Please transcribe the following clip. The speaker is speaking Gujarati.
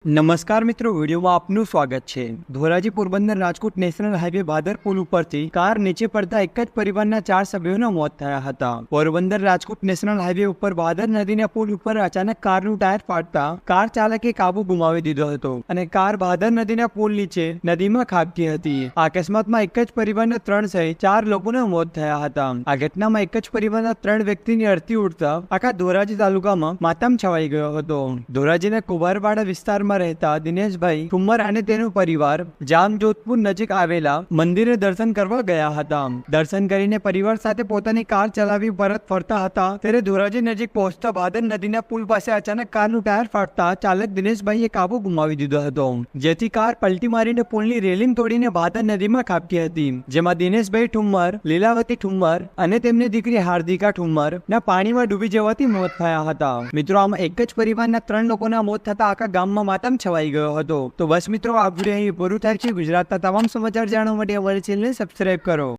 નમસ્કાર મિત્રો, વિડીયોમાં આપનું સ્વાગત છે। ધોરાજી પોરબંદર રાજકોટ નેશનલ હાઈવે ભાદર પુલ ઉપરથી કાર નીચે પડતા એક જ પરિવારના 4 સભ્યોના મોત થયા હતા। પોરબંદર રાજકોટ નેશનલ હાઈવે ઉપર ભાદર નદીના પુલ ઉપર અચાનક કારનું ટાયર ફાટતા કાર ચાલકે કાબુ ગુમાવી દીધો હતો અને કાર ભાદર નદીના પુલ નીચે નદીમાં ખાબકી હતી। આ અકસ્માતમાં એક જ પરિવારના 3 સહિત 4 લોકોના મોત થયા હતા। આ ઘટનામાં એક જ પરિવારના 3 વ્યક્તિની અડધી ઉડતા આખા ધોરાજી તાલુકામાં માતમ છવાઈ ગયો હતો। ધોરાજીના કુંભારવાડા વિસ્તારમાં રહેતા દિનેશભાઈ ઠુમ્મર અને તેનો પરિવાર જામજોધપુર નજીક આવેલા મંદિરે દર્શન કરવા ગયા હતા। દર્શન કરીને પરિવાર સાથે પોતાની કાર ચલાવી પરત ફરતા હતા ત્યારે ધોરાજી નજીક પહોંચતા ભાદર નદીના પુલ પાસે અચાનક કારનું ટાયર ફાટતા ચાલક દિનેશભાઈએ કાબુ ગુમાવી દીધો હતો, જેથી કાર પલટી મારીને પુલની રેલિંગ તોડીને ભાદર નદીમાં ખાબકી હતી, જેમાં દિનેશભાઈ ઠુમ્મર, લીલાવતી ઠુમ્મર અને તેમની દીકરી હાર્દિકા ઠુમ્મર ના પાણીમાં ડૂબી જવાથી મોત થયા હતા। મિત્રો, આમાં એક જ પરિવારના 3 લોકોના મોત થતા આખા ગામમાં માતમ છવાઈ ગયો હતો। તો બસ મિત્રો, આ વિડીયો અહીં પૂરું થાય છે। ગુજરાતના તમામ સમાચાર જાણવા માટે અમારી ચેનલને સબસ્ક્રાઇબ કરો।